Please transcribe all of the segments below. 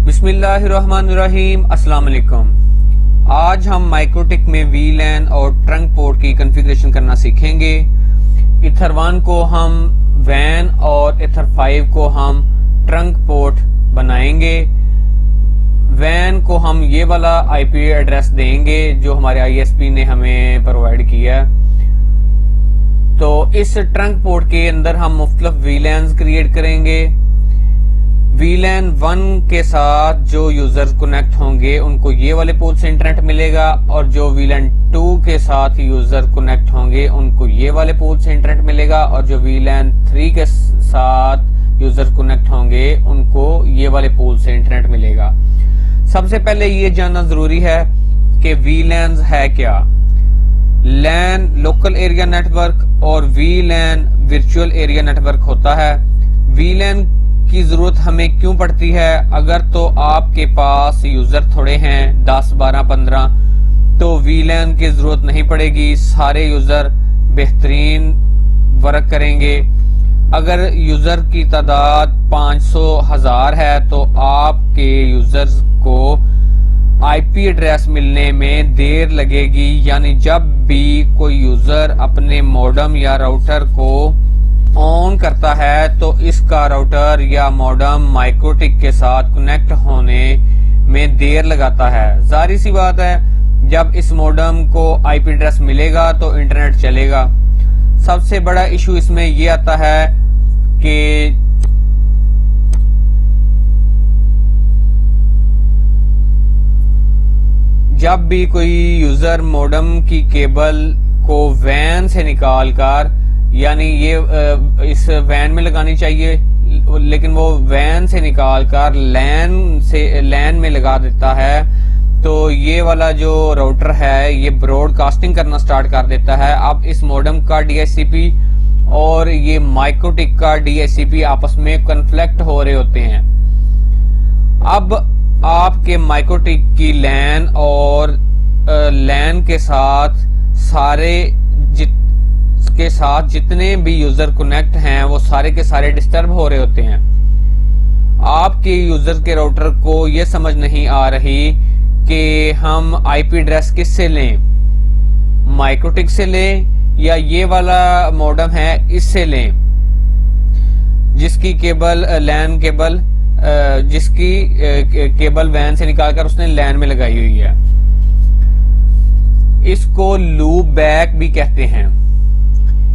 बिस्मिल्लाहिर्रहमानिर्रहीम, अस्सलाम वालेकुम। आज हम माइक्रोटिक में वीलैन और ट्रंक पोर्ट की कॉन्फ़िगरेशन करना सीखेंगे। ईथर 1 को हम वैन और ईथर 5 को हम ट्रंक पोर्ट बनाएंगे। वैन को हम ये वाला आईपी एड्रेस देंगे जो हमारे आईएसपी ने हमें प्रोवाइड किया है। तो इस ट्रंक पोर्ट के अंदर हम मुख्तलिफ वीलैन्स क्रिएट करेंगे। वीलैन 1 के साथ जो यूजर्स कनेक्ट होंगे उनको ये वाले पोल से इंटरनेट मिलेगा, और जो वीलैन 2 के साथ यूजर कनेक्ट होंगे उनको ये वाले पोल से इंटरनेट मिलेगा, और जो वीलैन 3 के साथ यूजर कनेक्ट होंगे उनको ये वाले पोल से इंटरनेट मिलेगा। सबसे पहले ये जानना जरूरी है कि वीलैन है क्या। लैन लोकल एरिया नेटवर्क और वीलैन वर्चुअल एरिया नेटवर्क होता है। वीलैन की जरूरत हमें क्यों पड़ती है? अगर तो आपके पास यूजर थोड़े हैं 10, 12, 15 तो वीलैन की जरूरत नहीं पड़ेगी, सारे यूजर बेहतरीन वर्क करेंगे। अगर यूजर की तादाद 500, 1000 है तो आपके यूजर्स को आईपी एड्रेस मिलने में देर लगेगी। यानी जब भी कोई यूजर अपने मॉडम या राउटर को ऑन करता है तो इसका राउटर या मॉडम माइक्रोटिक के साथ कनेक्ट होने में देर लगाता है। जाहिर सी बात है, जब इस मॉडम को आईपी एड्रेस मिलेगा तो इंटरनेट चलेगा। सबसे बड़ा इशू इसमें यह आता है कि जब भी कोई यूजर मॉडम की केबल को वैन से निकालकर, यानी ये इस वैन में लगानी चाहिए, लेकिन वो वैन से निकालकर लैन में लगा देता है, तो ये वाला जो राउटर है ये ब्रॉडकास्टिंग करना स्टार्ट कर देता है। अब इस मॉडम का डीएचसीपी और ये माइक्रोटिक का डीएचसीपी आपस में कन्फ्लिक्ट हो रहे होते हैं। अब आपके माइक्रोटिक की लैन और लैन के साथ जितने भी यूजर कनेक्ट हैं वो सारे के सारे डिस्टर्ब हो रहे होते हैं। आपके यूजर के राउटर को ये समझ नहीं आ रही कि हम आईपी एड्रेस किससे लें, माइक्रोटिक से लें या ये वाला मॉडम है इससे लें, जिसकी केबल लैन केबल जिसकी केबल वैन से निकालकर उसने लैन में लगाई हुई है। इसको लूप बैक भी कहते हैं।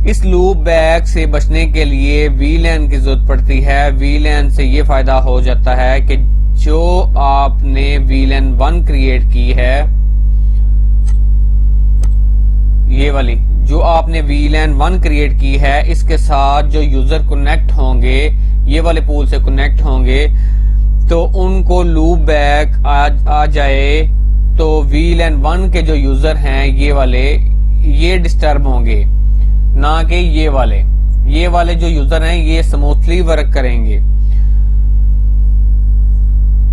इस लूप बैक से बचने के लिए वीलैन की जरूरत पड़ती है। वीलैन से ये फायदा हो जाता है कि जो आपने वीलैन 1 क्रिएट की है, ये वाली जो आपने वीलैन 1 क्रिएट की है, इसके साथ जो यूजर कनेक्ट होंगे, ये वाले पूल से कनेक्ट होंगे, तो उनको लूप बैक आ जाए तो वीलैन 1 के जो यूजर हैं ये वाले, ये डिस्टर्ब होंगे, ना कि ये वाले जो यूजर हैं ये स्मूथली वर्क करेंगे।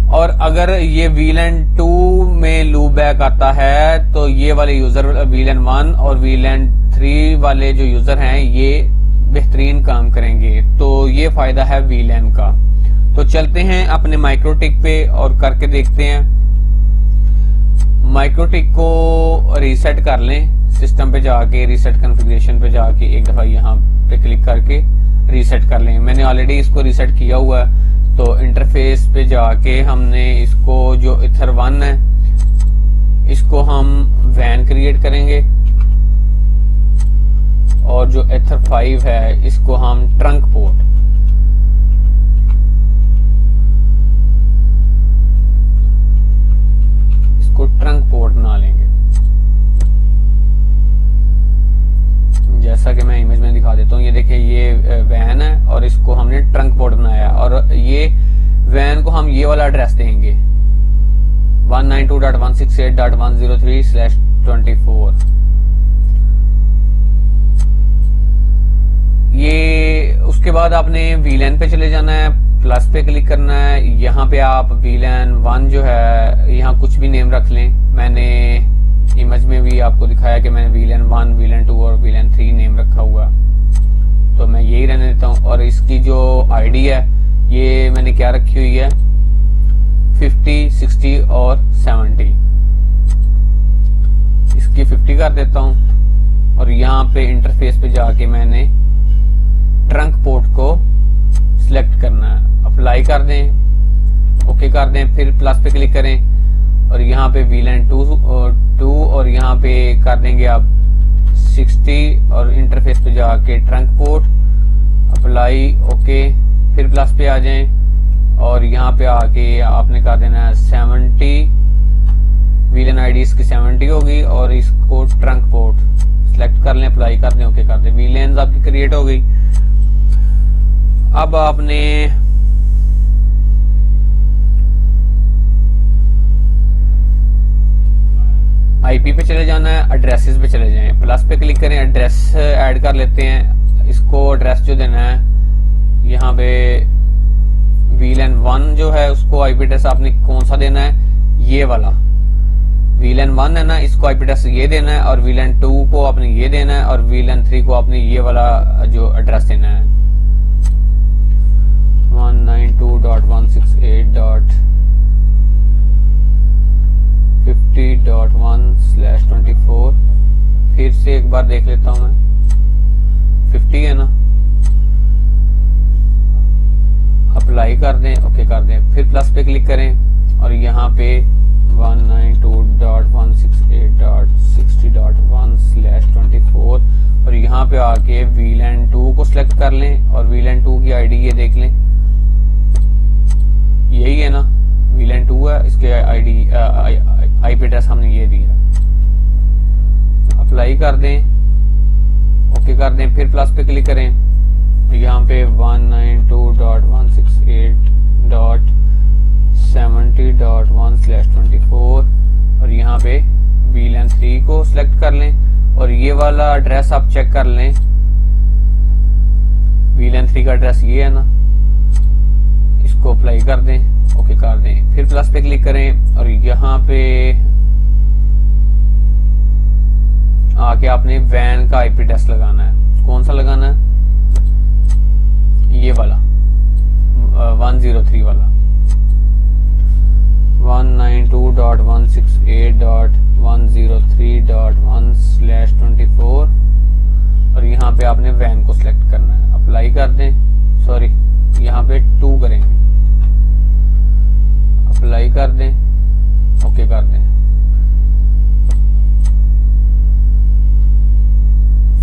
और अगर ये वीलैन 2 में लूप बैक आता है तो ये वाले यूजर वीलैन 1 और वीलैन 3 वाले जो यूजर हैं ये बेहतरीन काम करेंगे। तो ये फायदा है वीलैन का। तो चलते हैं अपने माइक्रोटिक पे और करके देखते हैं। माइक्रोटिक को रीसेट कर लें, सिस्टम पे जाके रीसेट कॉन्फ़िगरेशन पे जाके एक दफा यहाँ पे क्लिक करके रीसेट कर लें। मैंने ऑलरेडी इसको रीसेट किया हुआ है। तो इंटरफेस पे जाके हमने इसको जो ईथर 1 है इसको हम वैन क्रिएट करेंगे, और जो ईथर 5 है इसको हम ट्रंक पोर्ट, इसको ट्रंक पोर्ट बना लेंगे। जैसा कि मैं इमेज में दिखा देता हूँ, ये देखिए ये वैन है और इसको हमने ट्रंक पोर्ट बनाया, और ये वैन को हम ये वाला एड्रेस देंगे 192.168.103/24। ये उसके बाद आपने वीलैन पे चले जाना है, प्लस पे क्लिक करना है। यहाँ पे आप वीलैन 1 जो है यहाँ कुछ भी नेम रख लें। मैंने इमेज में भी आपको दिखाया कि मैंने वीलैन 1, वीलैन 2 और वीलैन 3 नेम रखा हुआ, तो मैं यही रहने देता हूँ। और इसकी जो आईडी है ये मैंने क्या रखी हुई है, 50, 60 और 70। इसकी 50 कर देता हूं और यहाँ पे इंटरफेस पे जाके मैंने ट्रंक पोर्ट को सिलेक्ट करना है। अप्लाई कर दें, ओके कर दें, फिर प्लस पे क्लिक करें और यहाँ पे VLAN 2 और यहाँ पे कर देंगे आप 60 और इंटरफेस पे जाके ट्रंक पोर्ट, अप्लाई, ओके, फिर प्लस पे आ जाएं और यहाँ पे आके आपने कर देना है 70। VLAN आईडी इसकी 70 होगी और इसको ट्रंक पोर्ट सिलेक्ट कर लें, अप्लाई कर दें, ओके कर दें। VLANs आपकी क्रिएट हो गई। अब आपने आईपी पे चले जाना है, एड्रेसेस पे चले जाएं, प्लस पे क्लिक करें, एड्रेस ऐड कर लेते हैं। इसको एड्रेस जो देना है यहाँ पे VLAN 1 जो है उसको आईपी एड्रेस आपने कौन सा देना है, ये वाला VLAN 1 है ना, इसको आईपी एड्रेस ये देना है और VLAN 2 को आपने ये देना है और VLAN 3 को आपने ये वाला जो एड्रेस देना है 192.168.50.1/24। फिर से एक बार देख लेता हूं मैं, 50 है ना, अप्लाई कर दें, ओके कर दें, फिर प्लस पे क्लिक करें और यहाँ पे 192.168.60.1/24 और यहाँ पे आके VLAN 2 को सिलेक्ट कर लें और VLAN 2 की आईडी ये देख लें, यही है ना, VLAN 2 है, इसके आईपी एड्रेस हमने ये दिया। अप्लाई कर दें, ओके कर दें, फिर प्लस पे क्लिक करें, यहाँ पे 192.168.70.1/24 और यहाँ पे VLAN 3 को सिलेक्ट कर लें और ये वाला एड्रेस आप चेक कर लें, VLAN 3 का एड्रेस ये है ना, इसको अप्लाई कर दें, ओके कर दें, फिर प्लस पे क्लिक करें और यहाँ पे आके आपने वैन का आईपी एड्रेस लगाना है। कौन सा लगाना है, ये वाला 103 वाला 192.168.103.1/24 और यहाँ पे आपने वैन को सिलेक्ट करना है। अप्लाई कर दें, सॉरी यहाँ पे 2 करेंगे, अप्लाई कर दें, ओके कर दें।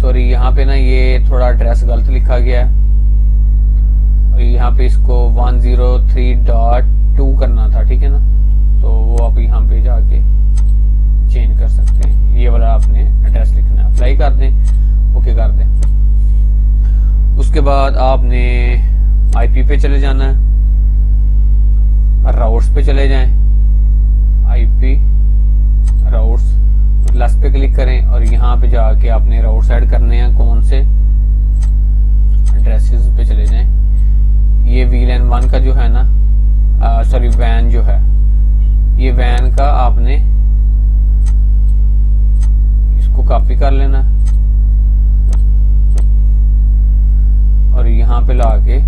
सॉरी यहाँ पे ना ये थोड़ा एड्रेस गलत लिखा गया है और यहाँ पे इसको 103.2 करना था, ठीक है ना, तो वो आप यहाँ पे जाके चेंज कर सकते हैं, ये वाला आपने एड्रेस लिखना है। अप्लाई कर दें, ओके कर दें। उसके बाद आपने आईपी पे चले जाना है, राउट्स पे चले जाएं, आईपी राउट्स, प्लस पे क्लिक करें और यहाँ पे जाके आपने राउट्स ऐड करने हैं। कौन से, एड्रेसेस पे चले जाएं। ये VLAN 1 का जो है ना, सॉरी वैन जो है, ये वैन का आपने इसको कॉपी कर लेना और यहाँ पे लाके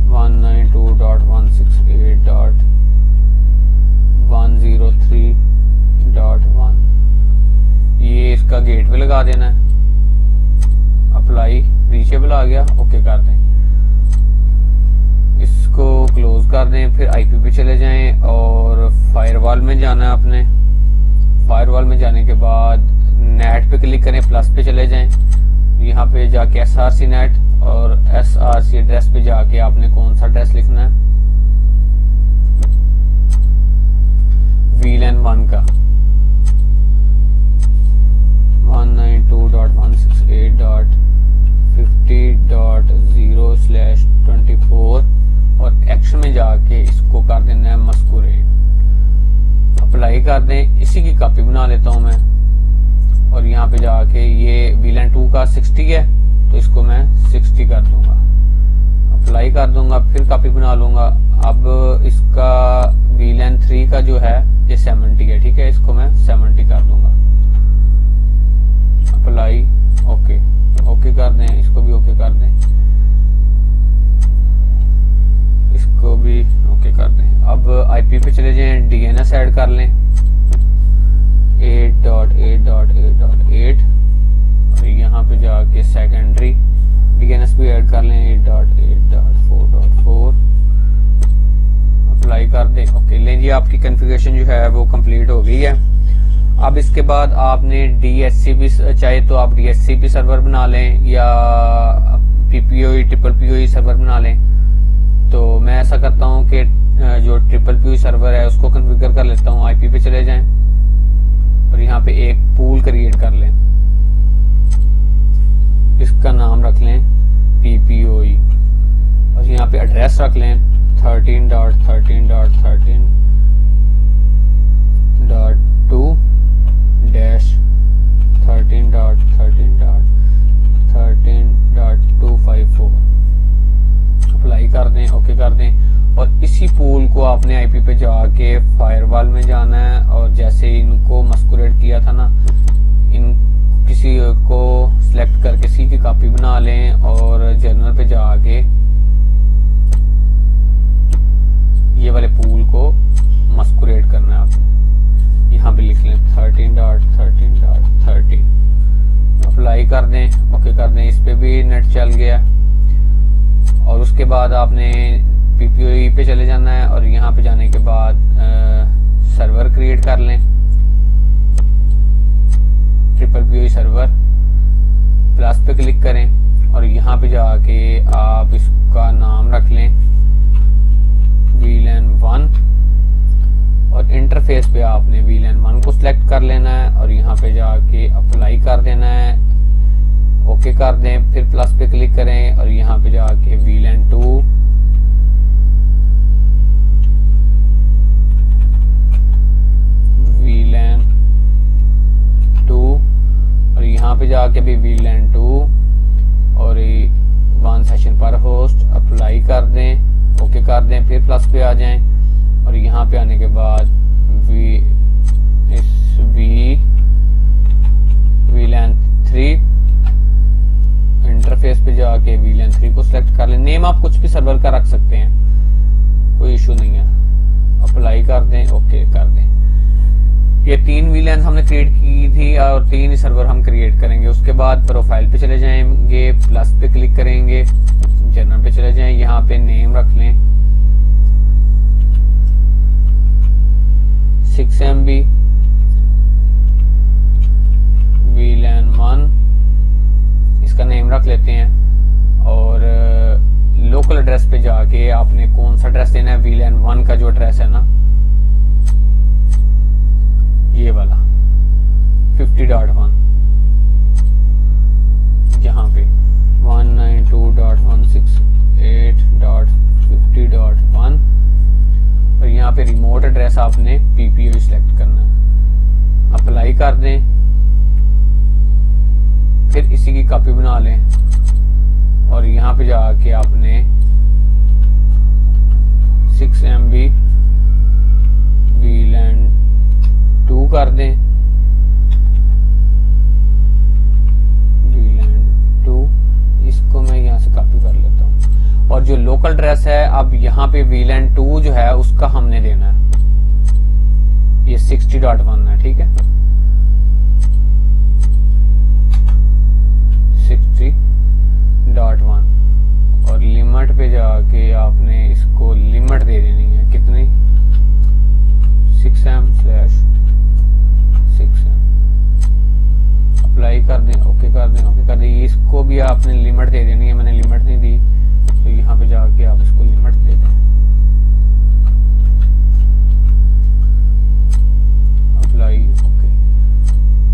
192.168.103.1 ये इसका गेटवे लगा देना है। अप्लाई, रीचेबल आ गया, ओके कर दें, इसको क्लोज कर दें। फिर आईपी पे चले जाएं और फायरवॉल में जाना है आपने। फायरवॉल में जाने के बाद नेट पे क्लिक करें, प्लस पे चले जाएं, यहाँ पे जाके SRC नेट और SRC एड्रेस पे जाके आपने कौन सा एड्रेस लिखना है, VLAN 1 का 192.168.50.0/24 और एक्शन में जाके इसको कर देना है मस्कुरेट। अप्लाई कर दें, इसी की कॉपी बना लेता हूं मैं और यहाँ पे जाके ये VLAN 2 का 60 है तो इसको मैं 60 कर दूंगा, अप्लाई कर दूंगा, फिर कॉपी बना लूंगा। अब इसका VLAN 3 का जो है ये 70 है, ठीक है, इसको मैं 70 कर दूंगा, अप्लाई, ओके, ओके कर दें, इसको भी ओके कर दें, इसको भी आईपी पे चले जाएं, डीएनएस ऐड कर लें 8.8.8.8 और यहाँ पे जाके सेकेंडरी डीएनएस भी ऐड कर लें 8.8.4.4 अप्लाई कर दें। ओके लें जी, आपकी कॉन्फ़िगरेशन जो है वो कंप्लीट हो गई है। अब इसके बाद आपने डीएचसीपी, चाहे तो आप डीएचसीपी सर्वर बना लें या पीपीओई ट्रिपल पीओई सर्वर बना लें। तो मैं ऐसा करता हूं कि जो ट्रिपल पीओई सर्वर है उसको कॉन्फ़िगर कर लेता हूं। आईपी पे चले जाएं और यहाँ पे एक पूल क्रिएट कर लें, इसका नाम रख लें पीपीओई और यहाँ पे एड्रेस रख लें 13.13.13.13.13.254 अप्लाई कर दें, ओके कर दें। और इसी पूल को आपने आईपी पे जाके फायरवॉल में जाना है और जैसे इनको मस्कुलेट किया था ना, इन किसी को सिलेक्ट करके सी की कॉपी बना लें और जर्नल पे जाके ये वाले पूल को मस्कुलेट करना है आपने। यहाँ पे लिख लें 13.13.13 अप्लाई कर दें, ओके कर दें। इस पे भी नेट चल गया और उसके बाद आपने पीपीओई पे चले जाना है और यहाँ पे जाने के बाद सर्वर क्रिएट कर लें, ट्रिपल पीओई सर्वर, प्लस पे क्लिक करें और यहाँ पे जाके आप इसका नाम रख लें VLAN 1 और इंटरफेस पे आपने VLAN 1 को सिलेक्ट कर लेना है और यहाँ पे जाके अप्लाई कर देना है, ओके कर दें। फिर प्लस पे क्लिक करें और यहाँ पे जाके VLAN 2 और यहाँ पे जाके भी VLAN 2 और 1 सेशन पर होस्ट अप्लाई कर दें, ओके कर दें। फिर प्लस पे आ जाएं और यहाँ पे आने के बाद VLAN 3 इंटरफेस पे जाके VLAN 3 को सिलेक्ट कर लें। नेम आप कुछ भी सर्वर का रख सकते हैं, कोई इशू नहीं है। अप्लाई कर दें, ओके कर दें। ये 3 VLAN हमने क्रिएट की थी और 3 सर्वर हम क्रिएट करेंगे। उसके बाद प्रोफाइल पे चले जाएंगे, प्लस पे क्लिक करेंगे, जर्नल पे चले जाएं, यहाँ पे नेम रख लें 6 MB VLAN 1 इसका नेम रख लेते हैं। और लोकल एड्रेस पे जाके आपने कौन सा एड्रेस देना है, VLAN 1 का जो एड्रेस है ना ये वाला 50.1, यहाँ पे 192.168.50.1 और यहाँ पे रिमोट एड्रेस आपने पीपीओई सिलेक्ट करना है, अप्लाई कर दें। फिर इसी की कॉपी बना लें और यहाँ पे जाके आपने 6 MB VLAN 2 कर दें, VLAN 2 इसको मैं यहाँ से कॉपी कर लेता हूँ। और जो लोकल एड्रेस है अब यहाँ पे VLAN 2 जो है उसका हमने देना है, ये 60.1 है, ठीक है 60.1 और लिमिट पे जाके आपने इसको लिमिट दे देनी है, कितनी 6M/6M अप्लाई कर दें, ओके कर दें, ओके कर दें। इसको भी आपने लिमिट दे देनी है, मैंने लिमिट नहीं दी तो यहाँ पे जाके आप इसको लिमिट दे दें, अप्लाई, ओके।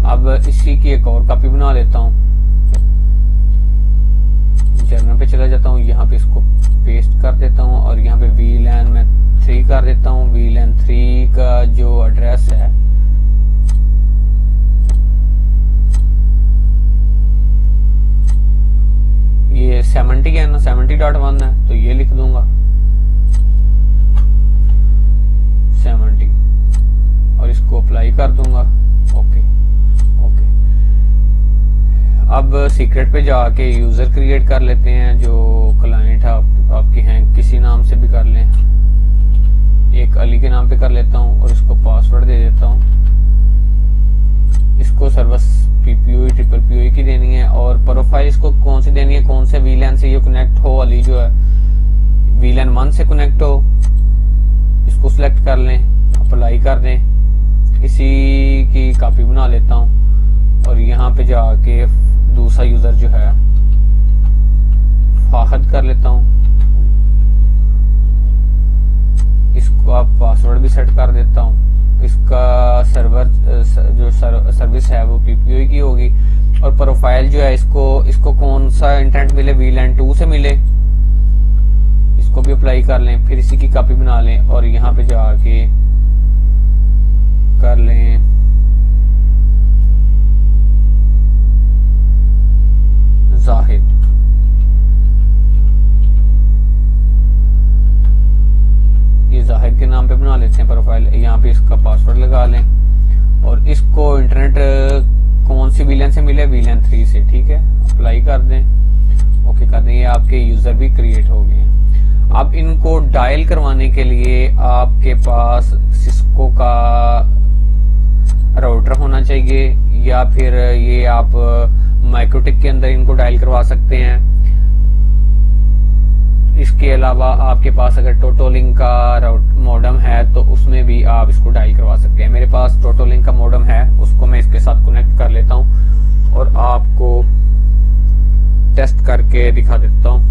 अब इसी की एक और कॉपी बना लेता हूँ, जर्नल पे चला जाता हूँ, यहाँ पे इसको पेस्ट कर देता हूँ और यहाँ पे VLAN में 3 कर देता हूँ। VLAN 3 का जो एड्रेस है ये 70 है ना, 70.1 है तो ये लिख दूंगा 70 और इसको अप्लाई कर दूंगा, ओके ओके। अब सीक्रेट पे जाके यूजर क्रिएट कर लेते हैं, जो क्लाइंट है आपके हैं, किसी नाम से भी कर लें, एक अली के नाम यहाँ पे कर लेता हूँ और इसको पासवर्ड दे देता हूँ। इसको सर्विस पीपीओई ट्रिपल पीओई की देनी है और प्रोफाइल इसको कौन सी देनी है, कौन से वीलैन से ये कनेक्ट हो। अली जो है वीलैन 1 से कनेक्ट हो, इसको सिलेक्ट कर लें, अप्लाई कर दें। इसी की कॉपी बना लेता हूँ और यहाँ पे जाके दूसरा यूजर जो है फाहद कर लेता हूँ। इसको आप पासवर्ड भी सेट कर देता हूँ। इसका सर्वर जो सर्विस है वो पीपीओई की होगी और प्रोफाइल जो है इसको कौन सा इंटरनेट मिले, वीलैन 2 से मिले, इसको भी अप्लाई कर लें। फिर इसी की कॉपी बना लें और यहाँ पे जाके कर लें जाहिद। ये जाहिद के नाम पे बना लेते हैं प्रोफाइल। यहाँ पे इसका पासवर्ड लगा लें और इसको इंटरनेट कौन सी वीलैन से मिले, वीलैन 3 से, ठीक है। अप्लाई कर दें, ओके कर दें। ये आपके यूजर भी क्रिएट हो गए हैं। अब इनको डायल करवाने के लिए आपके पास सिस्को का राउटर होना चाहिए या फिर ये आप माइक्रोटिक के अंदर इनको डायल करवा सकते हैं। इसके अलावा आपके पास अगर टोटोलिंक का मॉडम है तो उसमें भी आप इसको डायल करवा सकते हैं। मेरे पास टोटोलिंक का मॉडम है, उसको मैं इसके साथ कनेक्ट कर लेता हूं और आपको टेस्ट करके दिखा देता हूं।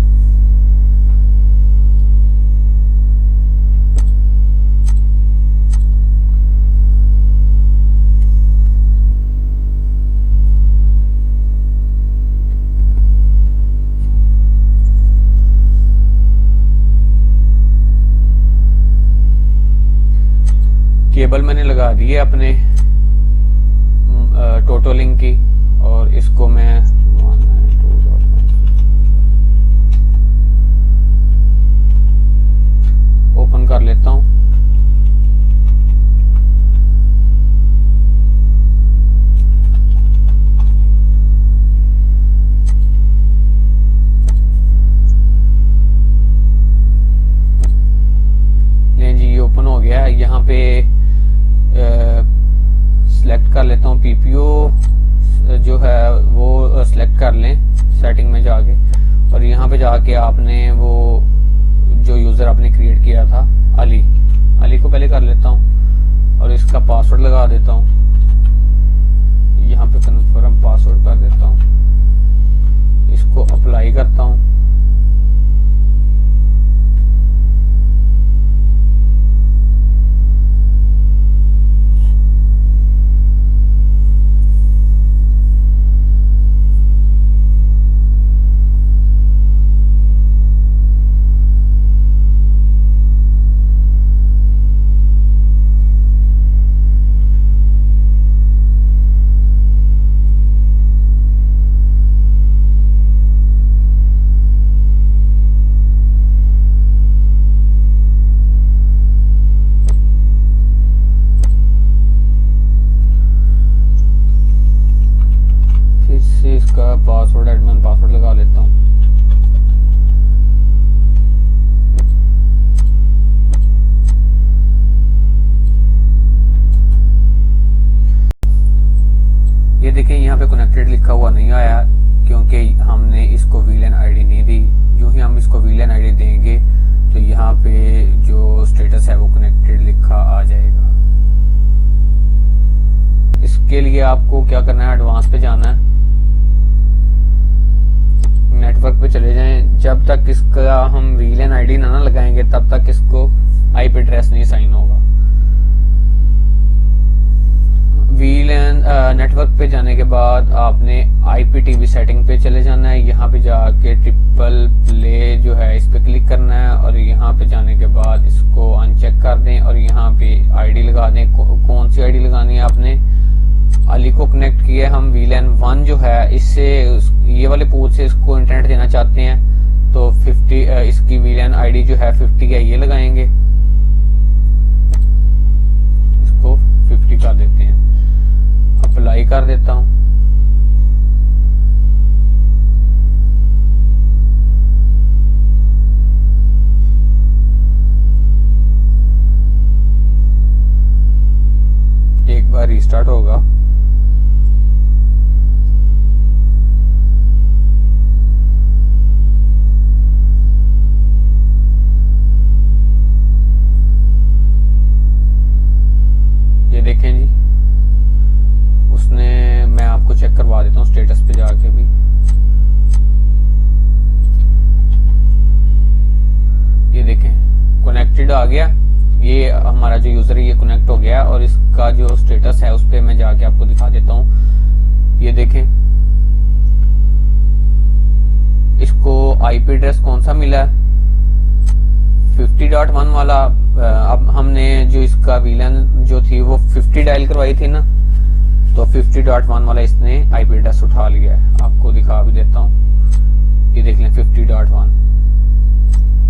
केबल मैंने लगा दी है अपने टोटोलिंक की और इसको मैं ओपन कर लेता हूं। जी ये ओपन हो गया है। यहाँ पे सिलेक्ट कर लेता हूँ पीपीओ जो है वो सिलेक्ट कर लें सेटिंग में जाके और यहाँ पे जाके आपने वो जो यूजर आपने क्रिएट किया था अली को पहले कर लेता हूँ और इसका पासवर्ड लगा देता हूँ। यहाँ पे कन्फर्म पासवर्ड कर देता हूँ, इसको अप्लाई करता हूँ। इसका पासवर्ड एडमिन पासवर्ड लगा लेता हूँ। ये देखिए यहाँ पे कनेक्टेड लिखा हुआ नहीं आया क्योंकि हमने इसको वीलैन आईडी नहीं दी। जो ही हम इसको वीलैन आईडी देंगे तो यहाँ पे जो स्टेटस है वो कनेक्टेड लिखा आ जाएगा। इसके लिए आपको क्या करना है, एडवांस पे जाना है, नेटवर्क पे चले जाएं। जब तक इसका हम वीलैन आईडी ना लगाएंगे तब तक इसको आईपी एड्रेस नहीं साइन होगा। वीलैन नेटवर्क पे जाने के बाद आपने आईपीटीवी सेटिंग पे चले जाना है। यहाँ पे जाके ट्रिपल प्ले जो है इस पे क्लिक करना है और यहाँ पे जाने के बाद इसको अनचेक कर दें और यहाँ पे आईडी लगा दें। कौन सी आईडी लगानी है आपने, अली को कनेक्ट किया हम वीलैन 1 जो है इससे ये वाले पोर्ट से इसको इंटरनेट देना चाहते हैं तो 50 इसकी वीलैन आईडी जो है 50 है ये लगाएंगे, इसको 50 कर देते हैं, अप्लाई कर देता हूं। रीस्टार्ट होगा। ये देखें जी, उसने, मैं आपको चेक करवा देता हूँ स्टेटस पे जाके भी। ये देखें कनेक्टेड आ गया, ये हमारा जो यूजर है ये कनेक्ट हो गया और इसका जो स्टेटस है उस पे मैं जाके आपको दिखा देता हूँ। ये देखें, इसको आईपी एड्रेस कौन सा मिला है, 50.1 वाला। अब हमने जो इसका वीलन जो थी वो 50 डायल करवाई थी ना, तो 50.1 वाला इसने आईपी एड्रेस उठा लिया है। आपको दिखा भी देता हूँ, ये देख लें 50.1।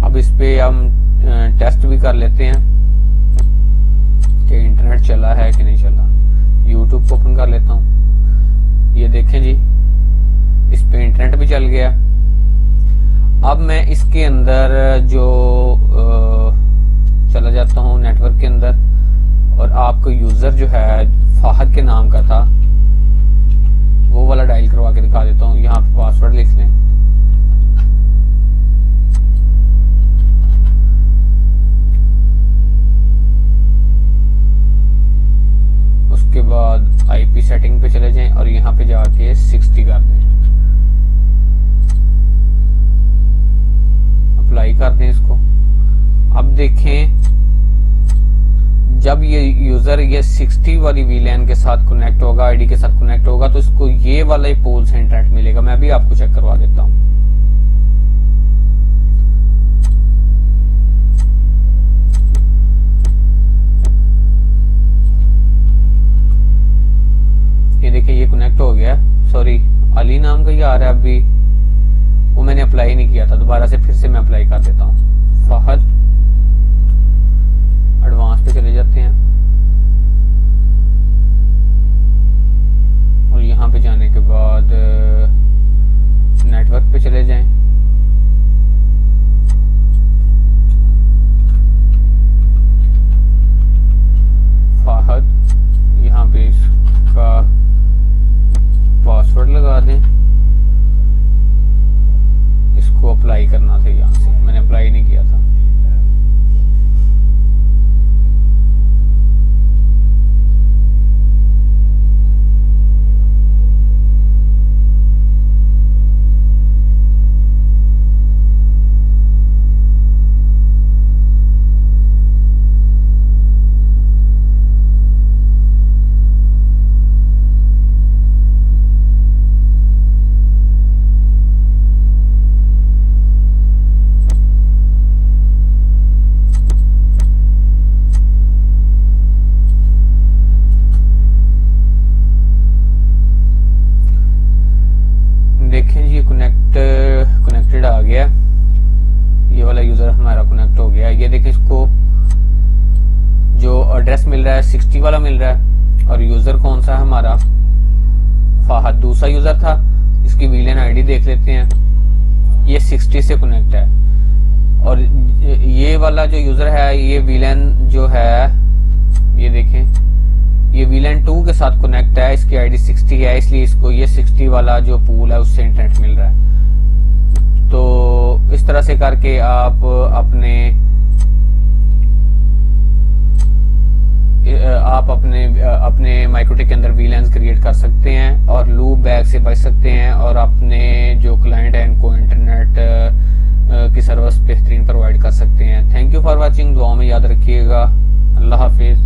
अब इस पे हम टेस्ट भी कर लेते हैं कि इंटरनेट चला है कि नहीं चला। यूट्यूब को ओपन कर लेता हूँ, ये देखें जी, इस पे इंटरनेट भी चल गया। अब मैं इसके अंदर जो चला जाता हूँ नेटवर्क के अंदर, और आपको यूजर जो है फाहद के नाम का था वो वाला डायल करवा के दिखा देता हूँ। यहाँ पे पासवर्ड लिख लें, उसके बाद आईपी सेटिंग पे चले जाएं और यहाँ पे जाके 60 कर दें, अप्लाई कर दें इसको। अब देखें, जब ये यूजर ये 60 वाली वीलैन के साथ कनेक्ट होगा, आईडी के साथ कनेक्ट होगा, तो इसको ये वाला ही पोल से इंटरनेट मिलेगा। मैं भी आपको चेक करवा देता हूं। ये देखिए ये कनेक्ट हो गया। सॉरी, अली नाम का ही आ रहा है अभी, वो मैंने अप्लाई नहीं किया था, दोबारा से फिर से मैं अप्लाई कर देता हूँ। फाहद, एडवांस पे चले जाते हैं और यहाँ पे जाने के बाद नेटवर्क पे चले जाएं। फाहद, यहाँ पे इसका पासवर्ड लगा दें, इसको अप्लाई करना था यहाँ से, मैंने अप्लाई नहीं किया था। देखें जी, कनेक्टेड आ गया, ये वाला यूजर हमारा कनेक्ट हो गया। ये देखें, इसको जो एड्रेस मिल रहा है 60 वाला मिल रहा है, और यूजर कौन सा है हमारा, फाहद दूसरा यूजर था। इसकी वीलैन आईडी देख लेते हैं, ये 60 से कनेक्ट है, और ये वाला जो यूजर है, ये वीलैन जो है, ये देखें, ये वीलैन 2 के साथ कनेक्ट है, इसकी आईडी 60 है, इसलिए इसको ये 60 वाला जो पूल है उससे इंटरनेट मिल रहा है। तो इस तरह से करके आप अपने माइक्रोटिक के अंदर वीलैंस क्रिएट कर सकते हैं और लूप बैग से बच सकते हैं, और अपने जो क्लाइंट है इनको इंटरनेट की सर्विस बेहतरीन प्रोवाइड कर सकते हैं। थैंक यू फॉर वॉचिंग, दुआ में याद रखिएगा। अल्लाह हाफिज।